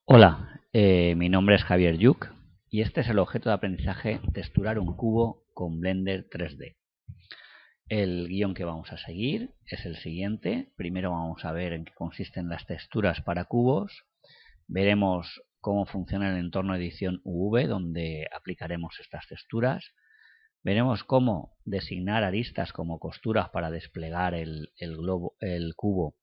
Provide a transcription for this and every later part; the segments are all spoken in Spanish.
Hola, mi nombre es Javier Yuc y este es el objeto de aprendizaje texturar un cubo con Blender 3D. El guión que vamos a seguir es el siguiente. Primero vamos a ver en qué consisten las texturas para cubos. Veremos cómo funciona el entorno de edición UV, donde aplicaremos estas texturas. Veremos cómo designar aristas como costuras para desplegar el cubo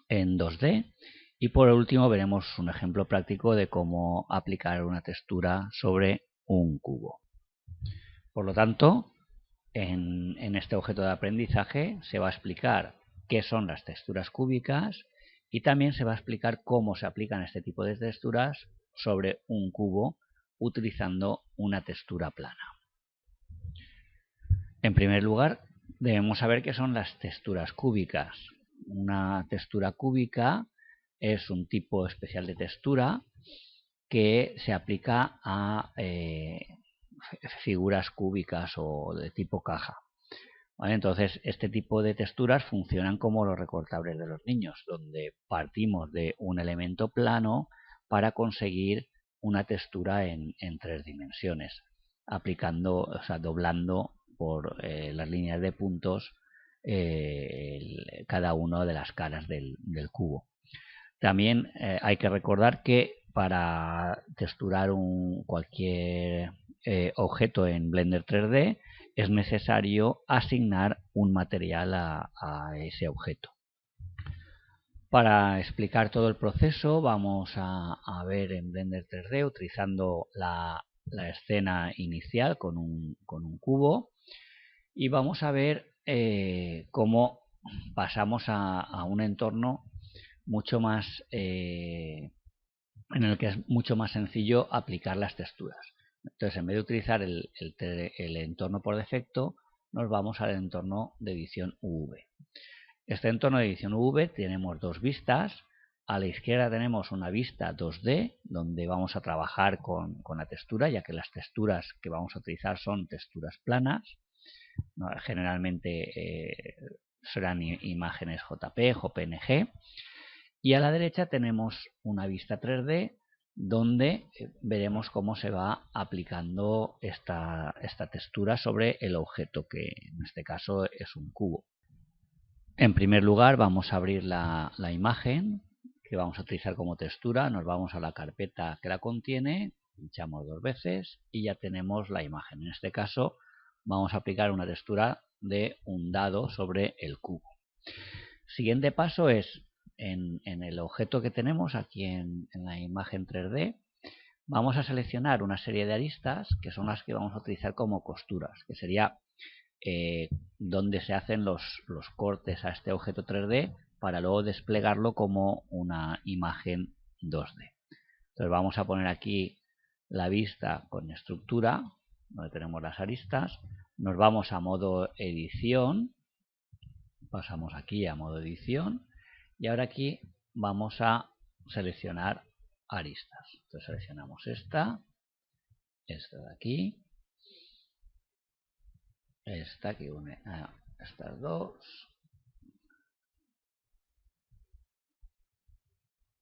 en 2D. Y por último veremos un ejemplo práctico de cómo aplicar una textura sobre un cubo. Por lo tanto, en este objeto de aprendizaje se va a explicar qué son las texturas cúbicas y también se va a explicar cómo se aplican este tipo de texturas sobre un cubo utilizando una textura plana. En primer lugar, debemos saber qué son las texturas cúbicas. Una textura cúbica es un tipo especial de textura que se aplica a figuras cúbicas o de tipo caja. ¿Vale? Entonces, este tipo de texturas funcionan como los recortables de los niños, donde partimos de un elemento plano para conseguir una textura en 3 dimensiones, aplicando, o sea, doblando por las líneas de puntos cada una de las caras del cubo. También hay que recordar que para texturar cualquier objeto en Blender 3D es necesario asignar un material a ese objeto. Para explicar todo el proceso vamos a ver en Blender 3D utilizando la escena inicial con un cubo y vamos a ver cómo pasamos a un entorno mucho más en el que es mucho más sencillo aplicar las texturas. Entonces, en vez de utilizar el entorno por defecto, nos vamos al entorno de edición UV. Este entorno de edición UV tenemos dos vistas. A la izquierda tenemos una vista 2D, donde vamos a trabajar con la textura, ya que las texturas que vamos a utilizar son texturas planas. Generalmente serán imágenes JPEG o PNG. Y a la derecha tenemos una vista 3D donde veremos cómo se va aplicando esta textura sobre el objeto, que en este caso es un cubo. En primer lugar vamos a abrir la imagen que vamos a utilizar como textura. Nos vamos a la carpeta que la contiene, pinchamos 2 veces y ya tenemos la imagen. En este caso vamos a aplicar una textura de un dado sobre el cubo. Siguiente paso es en el objeto que tenemos aquí en la imagen 3D, vamos a seleccionar una serie de aristas que son las que vamos a utilizar como costuras, que sería donde se hacen los cortes a este objeto 3D para luego desplegarlo como una imagen 2D. Entonces vamos a poner aquí la vista con estructura, donde tenemos las aristas, nos vamos a modo edición, pasamos aquí a modo edición y ahora aquí vamos a seleccionar aristas. Entonces seleccionamos esta de aquí, esta que une a estas dos.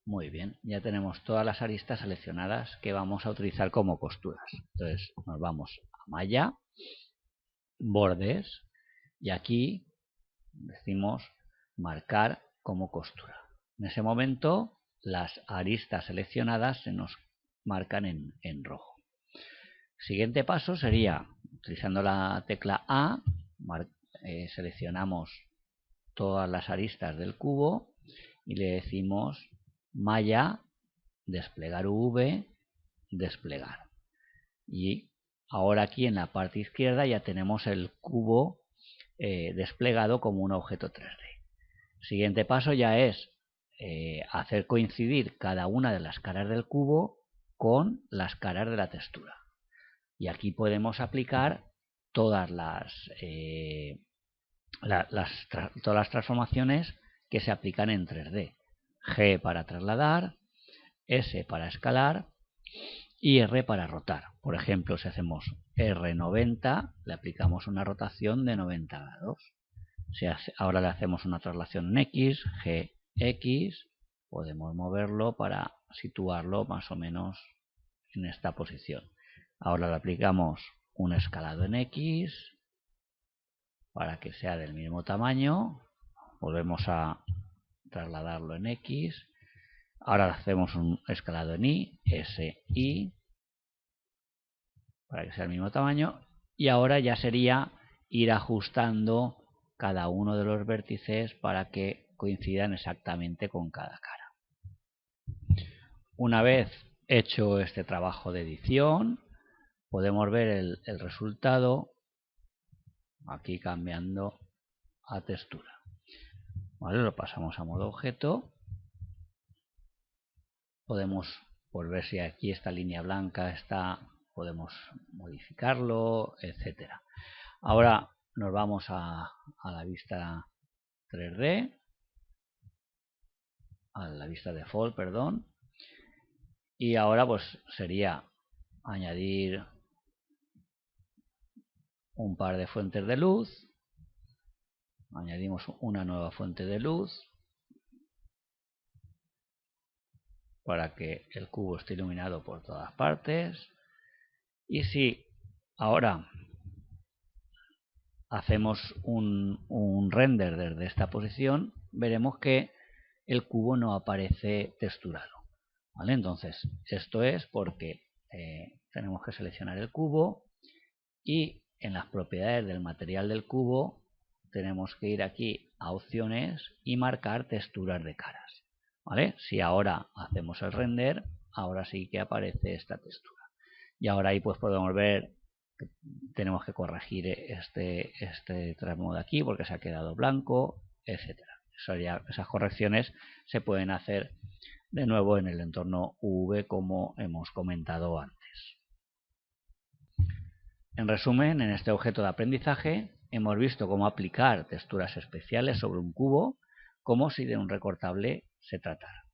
Muy bien, ya tenemos todas las aristas seleccionadas que vamos a utilizar como costuras. Entonces nos vamos a malla, bordes y aquí decimos marcar como costura. En ese momento las aristas seleccionadas se nos marcan en rojo. Siguiente paso sería, utilizando la tecla A, seleccionamos todas las aristas del cubo y le decimos malla, desplegar UV, desplegar. Y ahora aquí en la parte izquierda ya tenemos el cubo desplegado como un objeto 3D. Siguiente paso ya es hacer coincidir cada una de las caras del cubo con las caras de la textura. Y aquí podemos aplicar todas todas las transformaciones que se aplican en 3D. G para trasladar, S para escalar y R para rotar. Por ejemplo, si hacemos R90, le aplicamos una rotación de 90 grados. Si ahora le hacemos una traslación en X, GX, podemos moverlo para situarlo más o menos en esta posición. Ahora le aplicamos un escalado en X para que sea del mismo tamaño. Volvemos a trasladarlo en X. Ahora hacemos un escalado en Y, S, Y, para que sea el mismo tamaño. Y ahora ya sería ir ajustando cada uno de los vértices para que coincidan exactamente con cada cara. Una vez hecho este trabajo de edición, podemos ver el resultado aquí cambiando a textura. ¿Vale? Lo pasamos a modo objeto. Podemos ver si aquí esta línea blanca podemos modificarlo, etcétera. Ahora nos vamos a la vista 3D, a la vista default, perdón, y ahora pues sería añadir un par de fuentes de luz. Añadimos una nueva fuente de luz para que el cubo esté iluminado por todas partes. Y si ahora hacemos un render desde esta posición, veremos que el cubo no aparece texturado. ¿Vale? Entonces, esto es porque tenemos que seleccionar el cubo y en las propiedades del material del cubo tenemos que ir aquí a opciones y marcar texturas de caras. ¿Vale? Si ahora hacemos el render, ahora sí que aparece esta textura. Y ahora ahí pues podemos ver que tenemos que corregir este tramo de aquí porque se ha quedado blanco, etcétera. Esas correcciones se pueden hacer de nuevo en el entorno UV como hemos comentado antes. En resumen, en este objeto de aprendizaje hemos visto cómo aplicar texturas especiales sobre un cubo como si de un recortable se tratara.